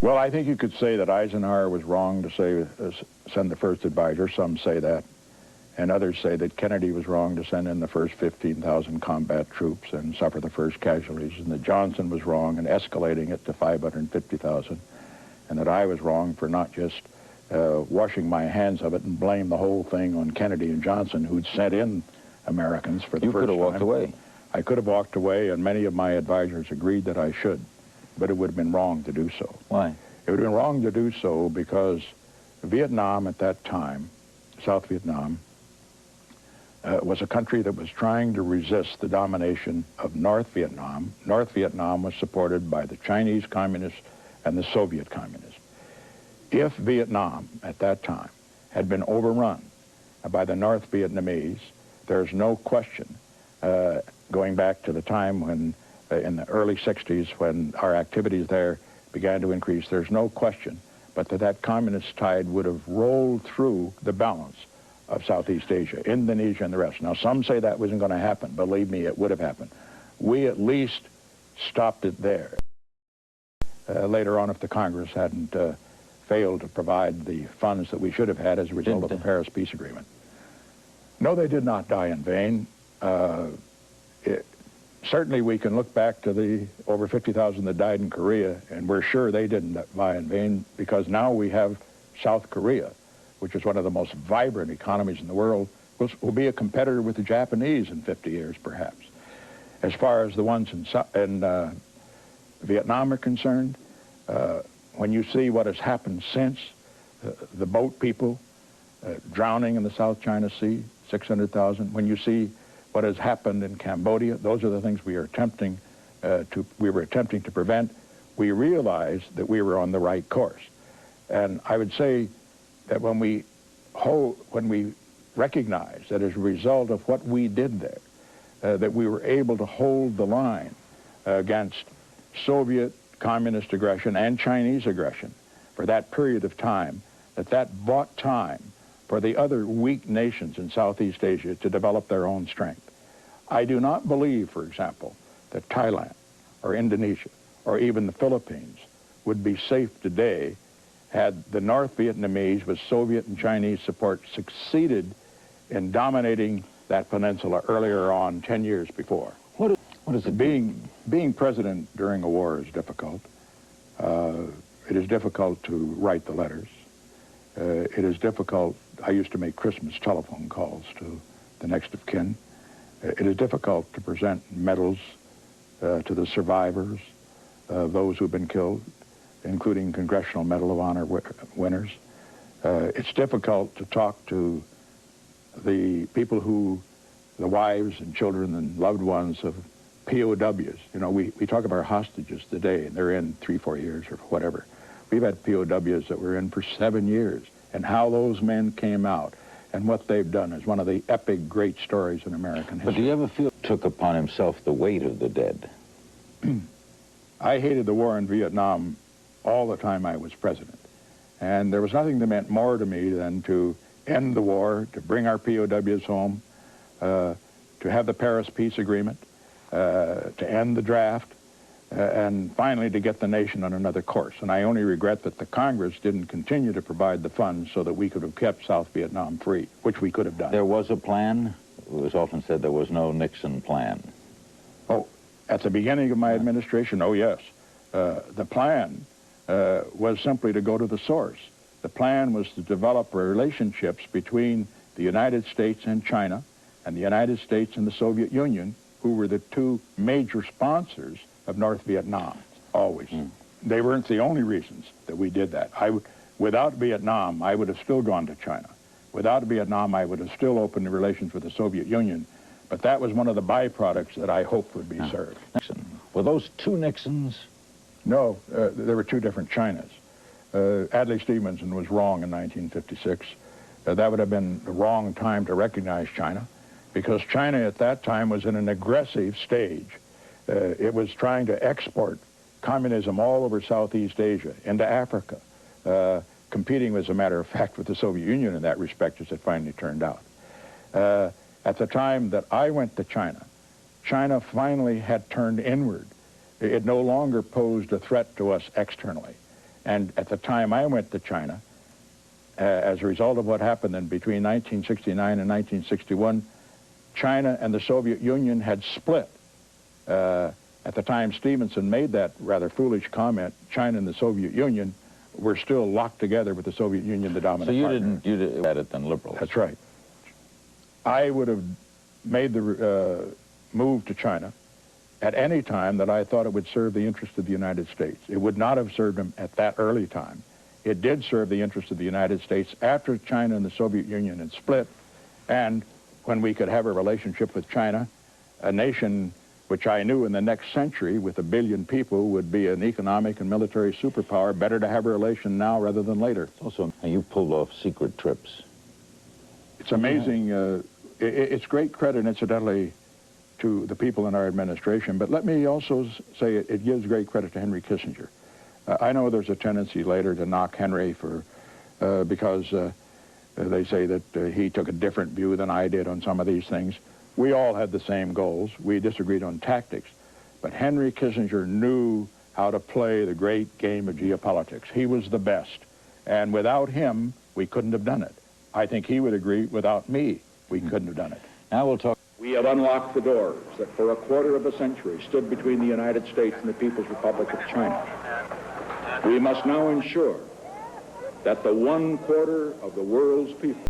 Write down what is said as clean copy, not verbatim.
Well, I think you could say that Eisenhower was wrong to say send the first advisor. Some say that. And others say that Kennedy was wrong to send in the first 15,000 combat troops and suffer the first casualties, and that Johnson was wrong in escalating it to 550,000, and that I was wrong for not just washing my hands of it and blame the whole thing on Kennedy and Johnson, who'd sent in Americans for the first time. You could have walked away. I could have walked away, and many of my advisors agreed that I should, but it would have been wrong to do so. Why? It would have been wrong to do so because Vietnam at that time, South Vietnam, was a country that was trying to resist the domination of North Vietnam. North Vietnam was supported by the Chinese Communists and the Soviet Communists. If Vietnam at that time had been overrun by the North Vietnamese, there's no question, going back to the time when, in the early 60s, when our activities there began to increase, there's no question but that communist tide would have rolled through the balance of Southeast Asia, Indonesia and the rest. Now, some say that wasn't going to happen. Believe me, it would have happened. We at least stopped it there. Later on, if the Congress hadn't failed to provide the funds that we should have had as a result of the Paris Peace Agreement. No, they did not die in vain. Certainly we can look back to the over 50,000 that died in Korea, and we're sure they didn't die in vain, because now we have South Korea, which is one of the most vibrant economies in the world, will be a competitor with the Japanese in 50 years, perhaps. As far as the ones in Vietnam are concerned, when you see what has happened since, the boat people drowning in the South China Sea, 600,000, when you see what has happened in Cambodia, those are the things we were attempting to prevent. We realized that we were on the right course. And I would say that when we recognize that as a result of what we did there, that we were able to hold the line against Soviet communist aggression and Chinese aggression for that period of time, that bought time for the other weak nations in Southeast Asia to develop their own strength. I do not believe, for example, that Thailand or Indonesia or even the Philippines would be safe today had the North Vietnamese, with Soviet and Chinese support, succeeded in dominating that peninsula earlier on, 10 years before. What is it? Being president during a war is difficult. It is difficult to write the letters. It is difficult. I used to make Christmas telephone calls to the next of kin. It is difficult to present medals to the survivors, those who've been killed, including Congressional Medal of Honor winners. It's difficult to talk to the people the wives and children and loved ones of POWs. You know, we talk about our hostages today, and they're in 3-4 years or whatever. We've had POWs that were in for 7 years, and how those men came out and what they've done is one of the epic great stories in American history. But do you ever feel he took upon himself the weight of the dead? I hated the war in Vietnam all the time I was president. And there was nothing that meant more to me than to end the war, to bring our POWs home, to have the Paris Peace Agreement, to end the draft, and finally to get the nation on another course. And I only regret that the Congress didn't continue to provide the funds so that we could have kept South Vietnam free, which we could have done. There was a plan? It was often said there was no Nixon plan. Oh, at the beginning of my administration, oh yes. The plan was simply to go to the source. The plan was to develop relationships between the United States and China, and the United States and the Soviet Union, who were the two major sponsors of North Vietnam, always. They weren't the only reasons that we did that. Without Vietnam, I would have still gone to China. Without Vietnam, I would have still opened the relations with the Soviet Union, but that was one of the byproducts that I hoped would be served. Nixon. Were those two Nixons? No, there were two different Chinas. Adlai Stevenson was wrong in 1956. That would have been the wrong time to recognize China, because China at that time was in an aggressive stage. It was trying to export communism all over Southeast Asia, into Africa, competing, as a matter of fact, with the Soviet Union in that respect, as it finally turned out. At the time that I went to China, China finally had turned inward. It no longer posed a threat to us externally. And at the time I went to China, as a result of what happened in between 1969 and 1961, China and the Soviet Union had split. At the time Stevenson made that rather foolish comment, China and the Soviet Union were still locked together with the Soviet Union, the dominant partner. You didn't at it than liberals. That's right. I would have made the move to China at any time that I thought it would serve the interest of the United States. It would not have served them at that early time. It did serve the interest of the United States after China and the Soviet Union had split, and when we could have a relationship with China, a nation which I knew in the next century, with 1 billion people, would be an economic and military superpower. Better to have a relation now rather than later. Also, you pulled off secret trips. It's amazing. It's great credit, incidentally, to the people in our administration, but let me also say it gives great credit to Henry Kissinger. I know there's a tendency later to knock Henry for because they say that he took a different view than I did on some of these things. We all had the same goals. We disagreed on tactics, but Henry Kissinger knew how to play the great game of geopolitics. He was the best, and without him, we couldn't have done it. I think he would agree, without me, we couldn't have done it. Now we'll talk. We have unlocked the doors that for a quarter of a century stood between the United States and the People's Republic of China. We must now ensure that the 1/4 of the world's people